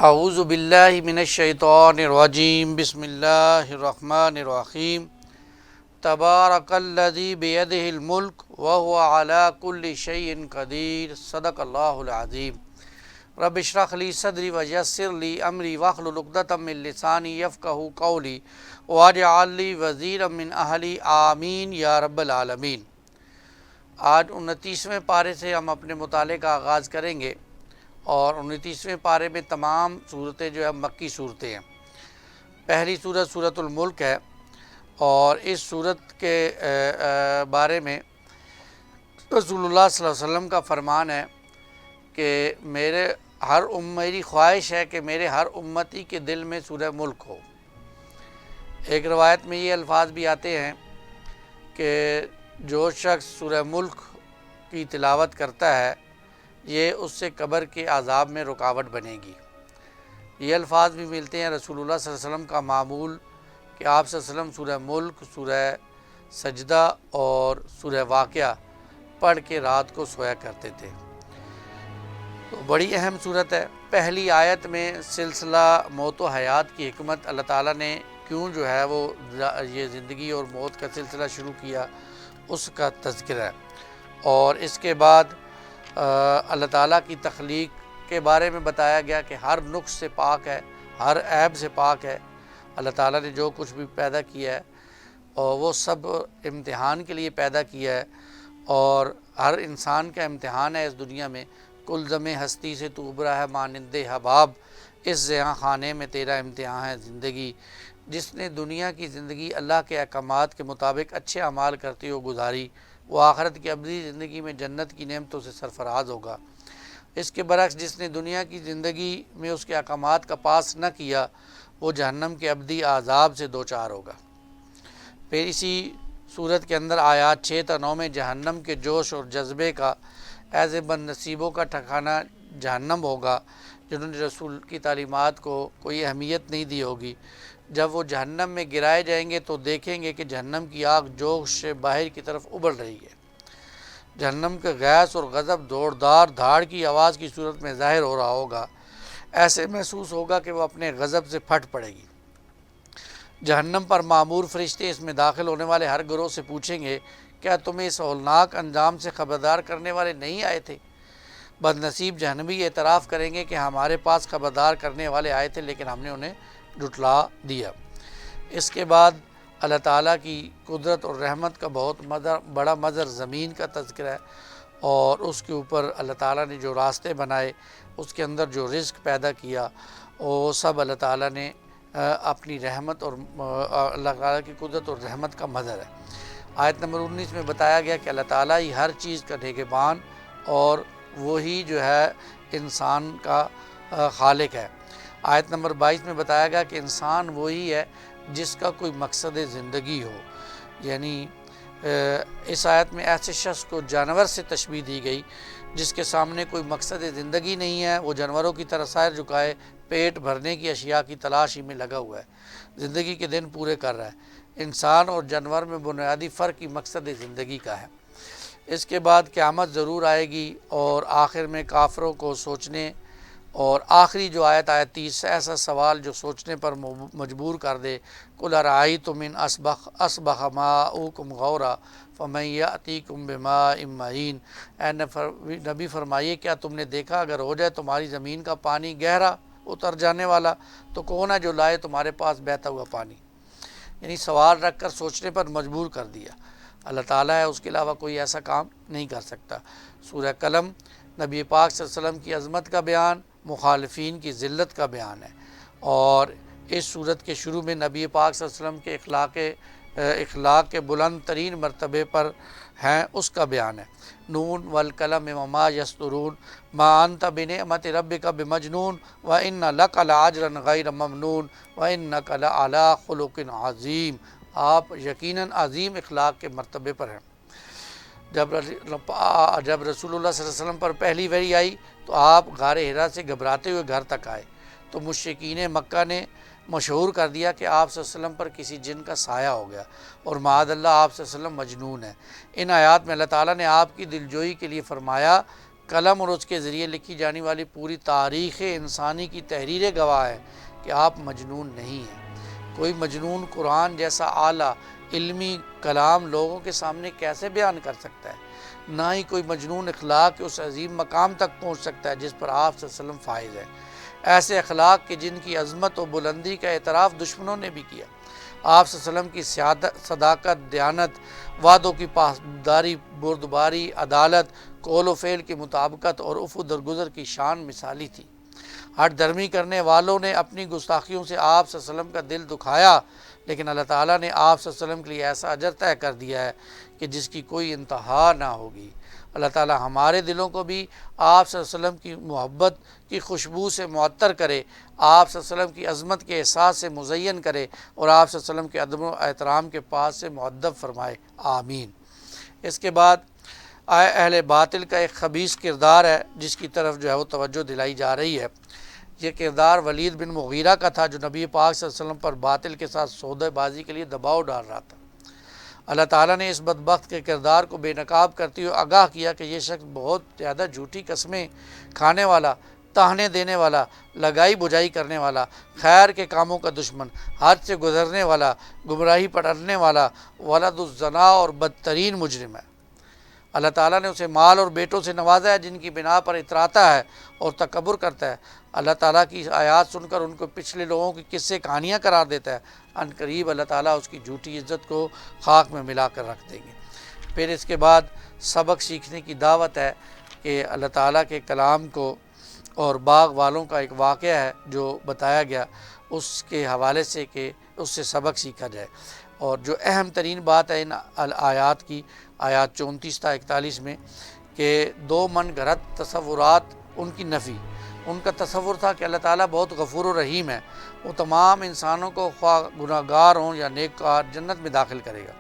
اعوذ باللہ من الشیطان الرجیم بسم اللہ الرحمن الرحیم تبارک الذی بیدہ الملک وہو علی کل شیء قدیر صدق اللہ العظیم رب اشرح لی صدری ویسر لی امری واحلل عقدۃ من لسانی یفقہوا قولی واجعل لی وزیرا من اہلی آمین یا رب العالمین۔ آج 29ویں پارے سے ہم اپنے مطالعے کا آغاز کریں گے اور 29ویں پارے میں تمام صورتیں جو ہے مکی صورتیں ہیں۔ پہلی صورت سورۃ الملک ہے اور اس صورت کے بارے میں رسول اللہ صلی اللہ علیہ وسلم کا فرمان ہے کہ میری خواہش ہے کہ میرے ہر امتی کے دل میں سورہ ملک ہو۔ ایک روایت میں یہ الفاظ بھی آتے ہیں کہ جو شخص سورہ ملک کی تلاوت کرتا ہے یہ اس سے قبر کے عذاب میں رکاوٹ بنے گی۔ یہ الفاظ بھی ملتے ہیں رسول اللہ صلی اللہ علیہ وسلم کا معمول کہ آپ صلی اللہ علیہ وسلم سورہ ملک، سورہ سجدہ اور سورہ واقعہ پڑھ کے رات کو سویا کرتے تھے۔ تو بڑی اہم صورت ہے۔ پہلی آیت میں سلسلہ موت و حیات کی حکمت، اللہ تعالیٰ نے کیوں جو ہے وہ یہ زندگی اور موت کا سلسلہ شروع کیا، اس کا تذکرہ ہے۔ اور اس کے بعد اللہ تعالیٰ کی تخلیق کے بارے میں بتایا گیا کہ ہر نقص سے پاک ہے، ہر عیب سے پاک ہے۔ اللہ تعالیٰ نے جو کچھ بھی پیدا کیا ہے اور وہ سب امتحان کے لیے پیدا کیا ہے، اور ہر انسان کا امتحان ہے اس دنیا میں۔ کل زم ہستی سے تو ابرا ہے مانند حباب، اس زیاں خانے میں تیرا امتحان ہے زندگی۔ جس نے دنیا کی زندگی اللہ کے احکامات کے مطابق اچھے اعمال کرتے ہوئے گزاری، وہ آخرت کی ابدی زندگی میں جنت کی نعمتوں سے سرفراز ہوگا۔ اس کے برعکس جس نے دنیا کی زندگی میں اس کے احکامات کا پاس نہ کیا، وہ جہنم کے ابدی عذاب سے دوچار ہوگا۔ پھر اسی صورت کے اندر آیات 6 تا 9 میں جہنم کے جوش اور جذبے کا، ایسے بد نصیبوں کا ٹھکانہ جہنم ہوگا جنہوں نے رسول کی تعلیمات کو کوئی اہمیت نہیں دی ہوگی۔ جب وہ جہنم میں گرائے جائیں گے تو دیکھیں گے کہ جہنم کی آگ جوش سے باہر کی طرف ابل رہی ہے۔ جہنم کے غیظ اور غضب زوردار دھاڑ کی آواز کی صورت میں ظاہر ہو رہا ہوگا۔ ایسے محسوس ہوگا کہ وہ اپنے غضب سے پھٹ پڑے گی۔ جہنم پر مامور فرشتے اس میں داخل ہونے والے ہر گروہ سے پوچھیں گے، کیا تمہیں اس ہولناک انجام سے خبردار کرنے والے نہیں آئے تھے؟ بد نصیب جہنمی اعتراف کریں گے کہ ہمارے پاس خبردار کرنے والے آئے تھے لیکن ہم نے انہیں جھٹلا دیا۔ اس کے بعد اللہ تعالیٰ کی قدرت اور رحمت کا بہت بڑا مظہر زمین کا تذکرہ ہے، اور اس کے اوپر اللہ تعالیٰ نے جو راستے بنائے، اس کے اندر جو رزق پیدا کیا، وہ سب اللہ تعالیٰ نے اپنی رحمت اور اللہ تعالیٰ کی قدرت اور رحمت کا مظہر ہے۔ آیت نمبر 19 میں بتایا گیا کہ اللہ تعالیٰ ہی ہر چیز کا نگہبان اور وہی جو ہے انسان کا خالق ہے۔ آیت نمبر 22 میں بتایا گیا کہ انسان وہی ہے جس کا کوئی مقصد زندگی ہو، یعنی اس آیت میں ایسے شخص کو جانور سے تشبیہ دی گئی جس کے سامنے کوئی مقصد زندگی نہیں ہے، وہ جانوروں کی طرح سیر جھکائے پیٹ بھرنے کی اشیاء کی تلاش ہی میں لگا ہوا ہے، زندگی کے دن پورے کر رہا ہے۔ انسان اور جانور میں بنیادی فرق ہی مقصد زندگی کا ہے۔ اس کے بعد قیامت ضرور آئے گی، اور آخر میں کافروں کو سوچنے، اور آخری جو آیت 30 ایسا سوال جو سوچنے پر مجبور کر دے، قُلْ أَرَأَيْتُمْ إِنْ أَصْبَحَ مَاؤُكُمْ غَوْرًا فَمَنْ يَأْتِيكُمْ بِمَاءٍ مَّعِينٍ۔ اے نبی فرمائیے، کیا تم نے دیکھا اگر ہو جائے تمہاری زمین کا پانی گہرا اتر جانے والا تو کون ہے جو لائے تمہارے پاس بہتا ہوا پانی؟ یعنی سوال رکھ کر سوچنے پر مجبور کر دیا۔ اللہ تعالیٰ ہے، اس کے علاوہ کوئی ایسا کام نہیں کر سکتا۔ سورہ قلم نبی پاک صلی اللہ علیہ وسلم کی عظمت کا بیان، مخالفین کی ذلت کا بیان ہے، اور اس صورت کے شروع میں نبی پاک صلی اللہ علیہ وسلم کے اخلاق کے بلند ترین مرتبے پر ہیں، اس کا بیان ہے۔ نون والقلم وما یسطرون ما انت بنعمت ربک بمجنون وان لک لاجرا غیر ممنون وانک لعلی خلق عظیم۔ آپ یقیناً عظیم اخلاق کے مرتبے پر ہیں۔ جب رسول اللہ صلی اللہ علیہ وسلم پر پہلی وحی آئی تو آپ غار حرا سے گھبراتے ہوئے گھر تک آئے، تو مشرکین مکہ نے مشہور کر دیا کہ آپ صلی اللہ علیہ وسلم پر کسی جن کا سایہ ہو گیا، اور معاذ اللہ آپ صلی اللہ علیہ وسلم مجنون ہے۔ ان آیات میں اللہ تعالیٰ نے آپ کی دلجوئی کے لیے فرمایا قلم اور اس کے ذریعے لکھی جانے والی پوری تاریخ انسانی کی تحریریں گواہ ہے کہ آپ مجنون نہیں ہیں۔ کوئی مجنون قرآن جیسا اعلیٰ علمی کلام لوگوں کے سامنے کیسے بیان کر سکتا ہے؟ نہ ہی کوئی مجنون اخلاق کے اس عظیم مقام تک پہنچ سکتا ہے جس پر آپ صلی اللہ علیہ وسلم فائز ہے۔ ایسے اخلاق کے جن کی عظمت و بلندی کا اعتراف دشمنوں نے بھی کیا۔ آپ صلی اللہ علیہ وسلم کی صداقت، دیانت، وعدوں کی پاسداری، بردباری، عدالت، قول و فعل کی مطابقت اور عفو درگزر کی شان مثالی تھی۔ ہٹ درمی کرنے والوں نے اپنی گستاخیوں سے آپ صلی اللہ علیہ وسلم کا دل دکھایا، لیکن اللہ تعالیٰ نے آپ صلی اللہ علیہ وسلم کے لیے ایسا اجر طے کر دیا ہے کہ جس کی کوئی انتہا نہ ہوگی۔ اللہ تعالیٰ ہمارے دلوں کو بھی آپ صلی اللہ علیہ وسلم کی محبت کی خوشبو سے معطر کرے، آپ صلی اللہ علیہ وسلم کی عظمت کے احساس سے مزین کرے، اور آپ صلی اللہ علیہ وسلم کے ادب و احترام کے پاس سے مؤدب فرمائے، آمین۔ اس کے بعد اہل باطل کا ایک خبیث کردار ہے جس کی طرف جو ہے وہ توجہ دلائی جا رہی ہے۔ یہ کردار ولید بن مغیرہ کا تھا جو نبی پاک صلی اللہ علیہ وسلم پر باطل کے ساتھ سودہ بازی کے لیے دباؤ ڈال رہا تھا۔ اللہ تعالیٰ نے اس بدبخت کے کردار کو بے نقاب کرتے ہوئے آگاہ کیا کہ یہ شخص بہت زیادہ جھوٹی قسمیں کھانے والا، تانے دینے والا، لگائی بجائی کرنے والا، خیر کے کاموں کا دشمن، حد سے گزرنے والا، گمراہی پڑھنے والا، ولد الزنا اور بدترین مجرم ہے۔ اللہ تعالیٰ نے اسے مال اور بیٹوں سے نوازا ہے جن کی بنا پر اتراتا ہے اور تکبر کرتا ہے۔ اللہ تعالیٰ کی آیات سن کر ان کو پچھلے لوگوں کی قصے کہانیاں قرار دیتا ہے۔ ان قریب اللہ تعالیٰ اس کی جھوٹی عزت کو خاک میں ملا کر رکھ دیں گے۔ پھر اس کے بعد سبق سیکھنے کی دعوت ہے کہ اللہ تعالیٰ کے کلام کو اور باغ والوں کا ایک واقعہ ہے جو بتایا گیا، اس کے حوالے سے کہ اس سے سبق سیکھا جائے۔ اور جو اہم ترین بات ہے ان آیات کی، آیات 34 تا 41 میں، کہ دو من گھڑت تصورات ان کی نفی۔ ان کا تصور تھا کہ اللہ تعالیٰ بہت غفور و رحیم ہے، وہ تمام انسانوں کو خواہ گناہ گار ہوں یا نیک کار جنت میں داخل کرے گا۔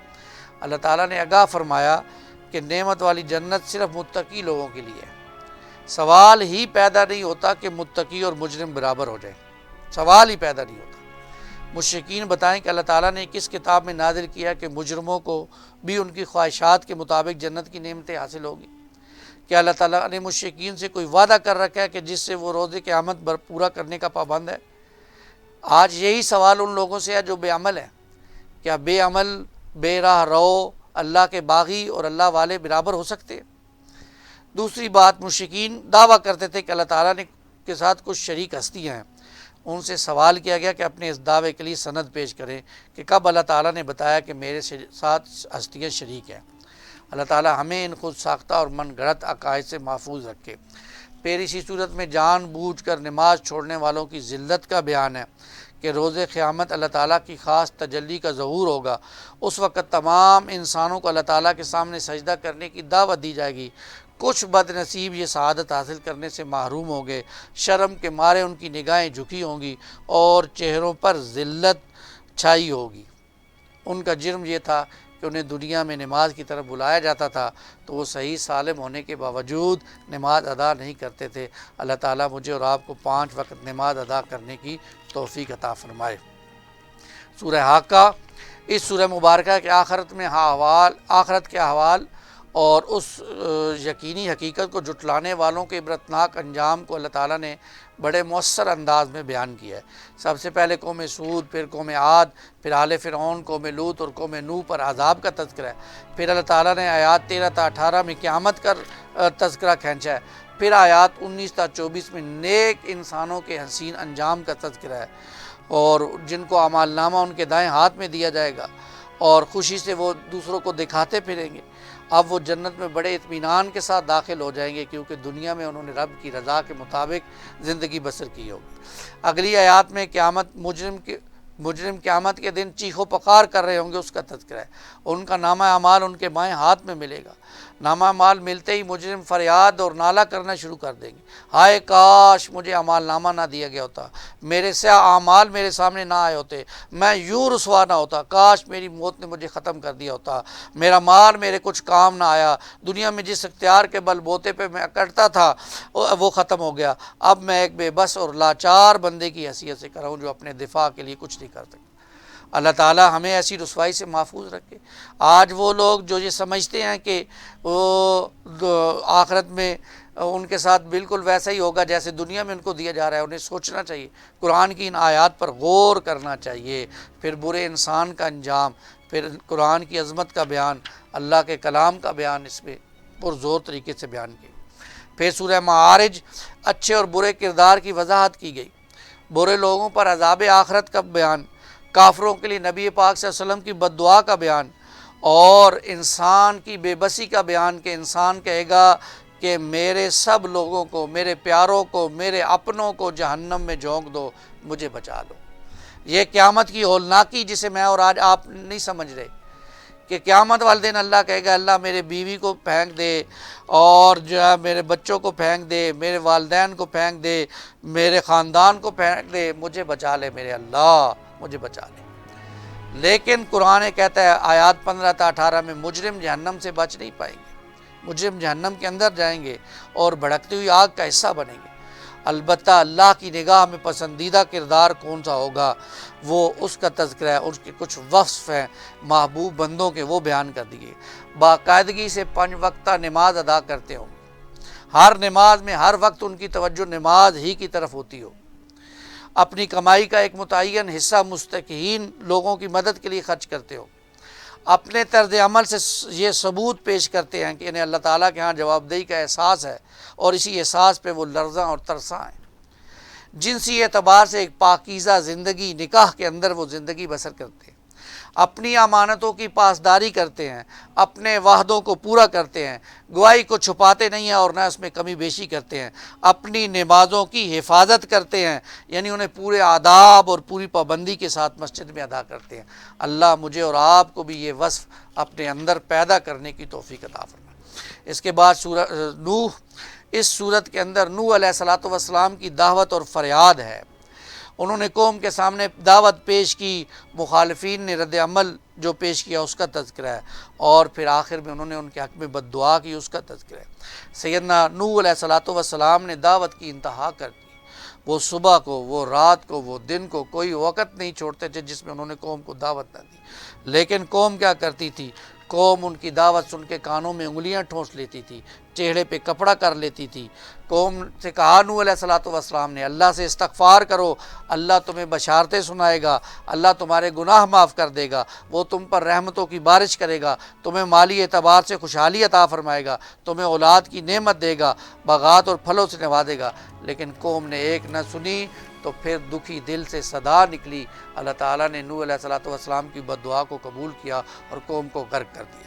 اللہ تعالیٰ نے آگاہ فرمایا کہ نعمت والی جنت صرف متقی لوگوں کے لیے ہے۔ سوال ہی پیدا نہیں ہوتا کہ متقی اور مجرم برابر ہو جائیں، سوال ہی پیدا نہیں ہوتا۔ مشرکین بتائیں کہ اللہ تعالیٰ نے کس کتاب میں نازل کیا کہ مجرموں کو بھی ان کی خواہشات کے مطابق جنت کی نعمتیں حاصل ہوگی؟ کیا اللہ تعالیٰ نے مشرکین سے کوئی وعدہ کر رکھا ہے کہ جس سے وہ روز قیامت پورا کرنے کا پابند ہے؟ آج یہی سوال ان لوگوں سے ہے جو بے عمل ہیں۔ کیا بے عمل، بے راہ رو، اللہ کے باغی اور اللہ والے برابر ہو سکتے ہیں؟ دوسری بات، مشرکین دعویٰ کرتے تھے کہ اللہ تعالیٰ نے کے ساتھ کچھ شریک ہستیاں ہیں۔ ان سے سوال کیا گیا کہ اپنے اس دعوے کے لیے سند پیش کریں کہ کب اللہ تعالیٰ نے بتایا کہ میرے ساتھ ہستیاں شریک ہیں۔ اللہ تعالیٰ ہمیں ان خود ساختہ اور من گھڑت عقائد سے محفوظ رکھے۔ پھر اسی صورت میں جان بوجھ کر نماز چھوڑنے والوں کی ذلت کا بیان ہے کہ روز قیامت اللہ تعالیٰ کی خاص تجلی کا ظہور ہوگا۔ اس وقت تمام انسانوں کو اللہ تعالیٰ کے سامنے سجدہ کرنے کی دعوت دی جائے گی۔ کچھ بد نصیب یہ سعادت حاصل کرنے سے محروم ہوں گے، شرم کے مارے ان کی نگاہیں جھکی ہوں گی اور چہروں پر ذلت چھائی ہوگی۔ ان کا جرم یہ تھا کہ انہیں دنیا میں نماز کی طرف بلایا جاتا تھا تو وہ صحیح سالم ہونے کے باوجود نماز ادا نہیں کرتے تھے۔ اللہ تعالیٰ مجھے اور آپ کو 5 وقت نماز ادا کرنے کی توفیق عطا فرمائے۔ سورہ حاقہ، اس سورہ مبارکہ کے آخرت کے احوال اور اس یقینی حقیقت کو جھٹلانے والوں کے عبرتناک انجام کو اللہ تعالیٰ نے بڑے مؤثر انداز میں بیان کیا ہے۔ سب سے پہلے قوم سود، پھر قوم عاد، پھر آل فرعون، قوم لوط اور قوم نوح پر عذاب کا تذکرہ ہے۔ پھر اللہ تعالیٰ نے آیات 13 تا 18 میں قیامت کا تذکرہ کھینچا ہے۔ پھر آیات 19 تا 24 میں نیک انسانوں کے حسین انجام کا تذکرہ ہے، اور جن کو اعمال نامہ ان کے دائیں ہاتھ میں دیا جائے گا اور خوشی سے وہ دوسروں کو دکھاتے پھریں گے۔ اب وہ جنت میں بڑے اطمینان کے ساتھ داخل ہو جائیں گے کیونکہ دنیا میں انہوں نے رب کی رضا کے مطابق زندگی بسر کی ہوگی۔ اگلی آیات میں مجرم قیامت کے دن چیخ و پکار کر رہے ہوں گے، اس کا تذکرہ ہے۔ ان کا نامہ اعمال ان کے بائیں ہاتھ میں ملے گا۔ نامہ اعمال ملتے ہی مجرم فریاد اور نالہ کرنا شروع کر دیں گے، ہائے کاش مجھے اعمال نامہ نہ دیا گیا ہوتا، میرے سیاہ اعمال میرے سامنے نہ آئے ہوتے، میں یوں رسوا نہ ہوتا، کاش میری موت نے مجھے ختم کر دیا ہوتا، میرا مال میرے کچھ کام نہ آیا، دنیا میں جس اختیار کے بل بوتے پہ میں اکڑتا تھا وہ ختم ہو گیا، اب میں ایک بے بس اور لاچار بندے کی حیثیت سے کر رہا ہوں جو اپنے دفاع کے لیے کچھ نہیں کر سکتا۔ اللہ تعالیٰ ہمیں ایسی رسوائی سے محفوظ رکھے۔ آج وہ لوگ جو یہ سمجھتے ہیں کہ وہ آخرت میں ان کے ساتھ بالکل ویسا ہی ہوگا جیسے دنیا میں ان کو دیا جا رہا ہے۔ انہیں سوچنا چاہیے، قرآن کی ان آیات پر غور کرنا چاہیے، پھر برے انسان کا انجام، پھر قرآن کی عظمت کا بیان، اللہ کے کلام کا بیان اس میں پرزور طریقے سے بیان کیا۔ پھر سورہ معارج اچھے اور برے کردار کی وضاحت کی گئی، برے لوگوں پر عذاب آخرت کا بیان، کافروں کے لیے نبی پاک صلی اللہ علیہ وسلم کی بد دعا کا بیان، اور انسان کی بے بسی کا بیان کہ انسان کہے گا کہ میرے سب لوگوں کو، میرے پیاروں کو، میرے اپنوں کو جہنم میں جھونک دو، مجھے بچا لو۔ یہ قیامت کی ہولناکی جسے میں اور آج آپ نہیں سمجھ رہے کہ قیامت والے دن اللہ کہے گا اللہ میرے بیوی کو پھینک دے، اور جو ہے میرے بچوں کو پھینک دے، میرے والدین کو پھینک دے، میرے خاندان کو پھینک دے، مجھے بچا لے میرے اللہ، مجھے بچا لے۔ لیکن قرآن کہتا ہے آیات 15 تا 18 میں مجرم جہنم سے بچ نہیں پائیں گے، مجرم جہنم کے اندر جائیں گے اور بھڑکتی ہوئی آگ کا حصہ بنیں گے۔ البتہ اللہ کی نگاہ میں پسندیدہ کردار کون سا ہوگا، وہ اس کا تذکرہ ہے، اس کے کچھ وصف ہیں محبوب بندوں کے، وہ بیان کر دیے۔ باقاعدگی سے 5 وقتہ نماز ادا کرتے ہوں، ہر نماز میں ہر وقت ان کی توجہ نماز ہی کی طرف ہوتی ہو، اپنی کمائی کا ایک متعین حصہ مستحقین لوگوں کی مدد کے لیے خرچ کرتے ہو، اپنے طرز عمل سے یہ ثبوت پیش کرتے ہیں کہ انہیں اللہ تعالیٰ کے ہاں جواب دہی کا احساس ہے، اور اسی احساس پہ وہ لرزاں اور ترساں ہیں۔ جنسی اعتبار سے ایک پاکیزہ زندگی نکاح کے اندر وہ زندگی بسر کرتے ہیں، اپنی امانتوں کی پاسداری کرتے ہیں، اپنے وعدوں کو پورا کرتے ہیں، گواہی کو چھپاتے نہیں ہیں اور نہ اس میں کمی بیشی کرتے ہیں، اپنی نمازوں کی حفاظت کرتے ہیں، یعنی انہیں پورے آداب اور پوری پابندی کے ساتھ مسجد میں ادا کرتے ہیں۔ اللہ مجھے اور آپ کو بھی یہ وصف اپنے اندر پیدا کرنے کی توفیق عطا فرمائے۔ اس کے بعد سورہ نوح، اس صورت کے اندر نوح علیہ السلام کی دعوت اور فریاد ہے۔ انہوں نے قوم کے سامنے دعوت پیش کی، مخالفین نے رد عمل جو پیش کیا اس کا تذکرہ ہے، اور پھر آخر میں انہوں نے ان کے حق میں بد دعا کی، اس کا تذکرہ ہے۔ سیدنا نوح علیہ السلام نے دعوت کی انتہا کر دی، وہ صبح کو، وہ رات کو، وہ دن کو، کوئی وقت نہیں چھوڑتے تھے جس میں انہوں نے قوم کو دعوت نہ دی۔ لیکن قوم کیا کرتی تھی؟ قوم ان کی دعوت سن کے کانوں میں انگلیاں ٹھونس لیتی تھی، چہرے پہ کپڑا کر لیتی تھی۔ قوم سے کہا نوح علیہ السلام نے اللہ سے استغفار کرو، اللہ تمہیں بشارتیں سنائے گا، اللہ تمہارے گناہ معاف کر دے گا، وہ تم پر رحمتوں کی بارش کرے گا، تمہیں مالی اعتبار سے خوشحالی عطا فرمائے گا، تمہیں اولاد کی نعمت دے گا، باغات اور پھلوں سے نوازے گا۔ لیکن قوم نے ایک نہ سنی، تو پھر دکھی دل سے صدا نکلی، اللہ تعالیٰ نے نوح علیہ السلام کی بد دعا کو قبول کیا اور قوم کو غرق کر دیا۔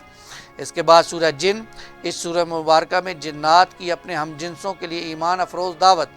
اس کے بعد سورہ جن، اس سورہ مبارکہ میں جنات کی اپنے ہم جنسوں کے لیے ایمان افروز دعوت۔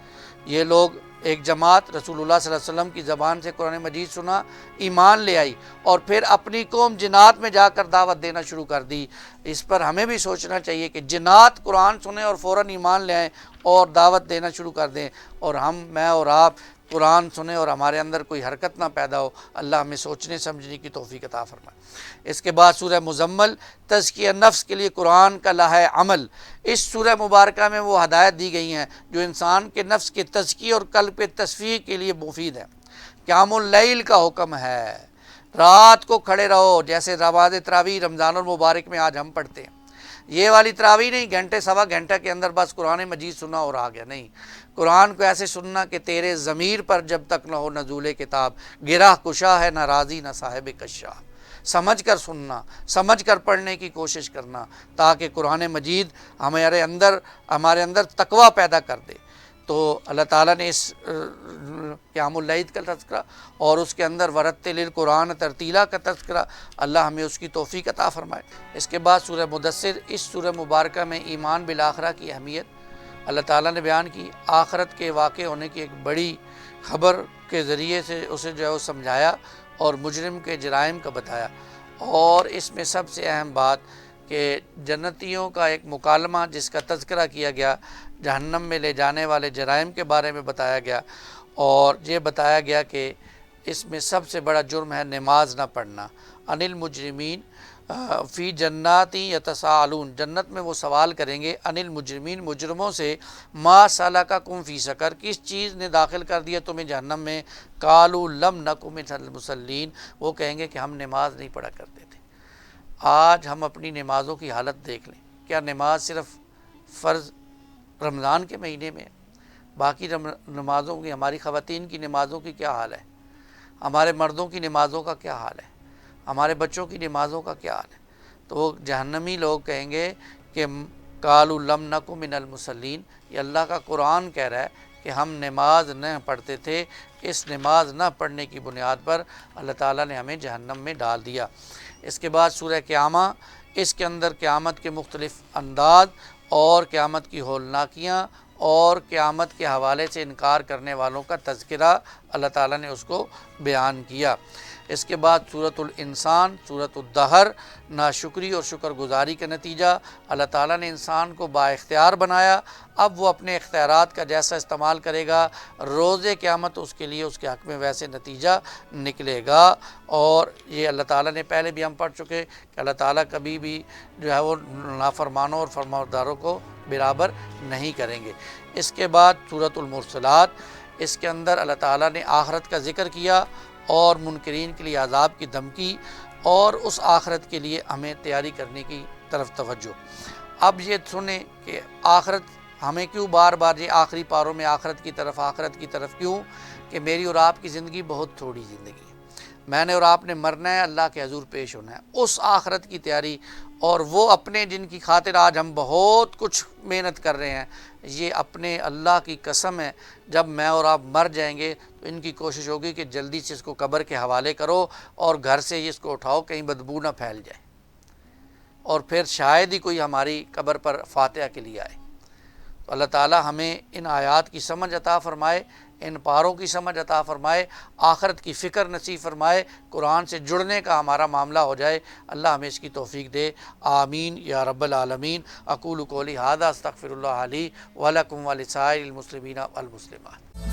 یہ لوگ ایک جماعت رسول اللہ صلی اللہ علیہ وسلم کی زبان سے قرآن مجید سنا، ایمان لے آئی، اور پھر اپنی قوم جنات میں جا کر دعوت دینا شروع کر دی۔ اس پر ہمیں بھی سوچنا چاہیے کہ جنات قرآن سنیں اور فوراً ایمان لے آئیں اور دعوت دینا شروع کر دیں، اور میں اور آپ قرآن سنیں اور ہمارے اندر کوئی حرکت نہ پیدا ہو۔ اللہ ہمیں سوچنے سمجھنے کی توفیق عطا فرمائے۔ اس کے بعد سورہ مزمل، تزکیہ نفس کے لیے قرآن کا لائحہ عمل۔ اس سورہ مبارکہ میں وہ ہدایت دی گئی ہیں جو انسان کے نفس کے تزکیہ اور قلب کے تصفیہ کے لیے مفید ہے۔ قیام اللیل کا حکم ہے، رات کو کھڑے رہو، جیسے نماز تراویح رمضان المبارک میں آج ہم پڑھتے ہیں۔ یہ والی تراویح نہیں گھنٹے سوا گھنٹہ کے اندر بس قرآن مجید سنا اور آ گیا، نہیں، قرآن کو ایسے سننا کہ تیرے ضمیر پر جب تک نہ ہو نزول کتاب، گرہ کشا ہے نہ راضی نہ صاحب کشاف۔ سمجھ کر سننا، سمجھ کر پڑھنے کی کوشش کرنا، تاکہ قرآن مجید ہمارے اندر تقویٰ پیدا کر دے۔ تو اللہ تعالیٰ نے اس قیام اللیل کا تذکرہ اور اس کے اندر ورتل القرآن ترتیلا کا تذکرہ، اللہ ہمیں اس کی توفیق عطا فرمائے۔ اس کے بعد سورہ مدثر، اس سورہ مبارکہ میں ایمان بالآخرہ کی اہمیت اللہ تعالیٰ نے بیان کی، آخرت کے واقع ہونے کی ایک بڑی خبر کے ذریعے سے اسے جو ہے وہ سمجھایا اور مجرم کے جرائم کا بتایا، اور اس میں سب سے اہم بات کہ جنتیوں کا ایک مکالمہ جس کا تذکرہ کیا گیا، جہنم میں لے جانے والے جرائم کے بارے میں بتایا گیا، اور یہ بتایا گیا کہ اس میں سب سے بڑا جرم ہے نماز نہ پڑھنا۔ ان المجرمین فی جناتی یتساءلون، جنت میں وہ سوال کریں گے ان المجرمین، مجرموں سے، ما سلککم فی سقر، کس چیز نے داخل کر دیا تمہیں جہنم میں؟ قالوا لم نک من المصلین، وہ کہیں گے کہ ہم نماز نہیں پڑھا کرتے تھے۔ آج ہم اپنی نمازوں کی حالت دیکھ لیں، کیا نماز صرف فرض رمضان کے مہینے میں، باقی نمازوں کی، ہماری خواتین کی نمازوں کی کیا حال ہے، ہمارے مردوں کی نمازوں کا کیا حال ہے، ہمارے بچوں کی نمازوں کا کیا حال ہے؟ تو وہ جہنمی لوگ کہیں گے کہ قالوا لم نک من المصلین، یہ اللہ کا قرآن کہہ رہا ہے کہ ہم نماز نہ پڑھتے تھے، اس نماز نہ پڑھنے کی بنیاد پر اللہ تعالیٰ نے ہمیں جہنم میں ڈال دیا۔ اس کے بعد سورہ قیامہ، اس کے اندر قیامت کے مختلف انداز اور قیامت کی ہولناکیاں اور قیامت کے حوالے سے انکار کرنے والوں کا تذکرہ اللہ تعالیٰ نے اس کو بیان کیا۔ اس کے بعد سورۃ الانسان، سورۃ الدہر، ناشکری اور شکر گزاری کا نتیجہ۔ اللہ تعالیٰ نے انسان کو با اختیار بنایا، اب وہ اپنے اختیارات کا جیسا استعمال کرے گا، روز قیامت اس کے لیے اس کے حق میں ویسے نتیجہ نکلے گا۔ اور یہ اللہ تعالیٰ نے پہلے بھی ہم پڑھ چکے کہ اللہ تعالیٰ کبھی بھی جو ہے وہ نافرمانوں اور فرمانبرداروں کو برابر نہیں کریں گے۔ اس کے بعد سورۃ المرسلات، اس کے اندر اللہ تعالیٰ نے آخرت کا ذکر کیا اور منکرین کے لیے عذاب کی دھمکی اور اس آخرت کے لیے ہمیں تیاری کرنے کی طرف توجہ۔ اب یہ سنیں کہ آخرت ہمیں کیوں بار بار یہ آخری پاروں میں آخرت کی طرف کیوں؟ کہ میری اور آپ کی زندگی بہت تھوڑی زندگی ہے، میں نے اور آپ نے مرنا ہے، اللہ کے حضور پیش ہونا ہے، اس آخرت کی تیاری اور وہ اپنے جن کی خاطر آج ہم بہت کچھ محنت کر رہے ہیں، یہ اپنے اللہ کی قسم ہے جب میں اور آپ مر جائیں گے تو ان کی کوشش ہوگی کہ جلدی سے اس کو قبر کے حوالے کرو اور گھر سے اس کو اٹھاؤ کہیں بدبو نہ پھیل جائے، اور پھر شاید ہی کوئی ہماری قبر پر فاتحہ کے لیے آئے۔ تو اللہ تعالی ہمیں ان آیات کی سمجھ عطا فرمائے، ان پاروں کی سمجھ عطا فرمائے، آخرت کی فکر نصیب فرمائے، قرآن سے جڑنے کا ہمارا معاملہ ہو جائے، اللہ ہمیں اس کی توفیق دے، آمین یا رب العالمین۔ اقول قولی ھذا استغفر اللہ لی ولکم ولسائر المسلمین والمسلمات۔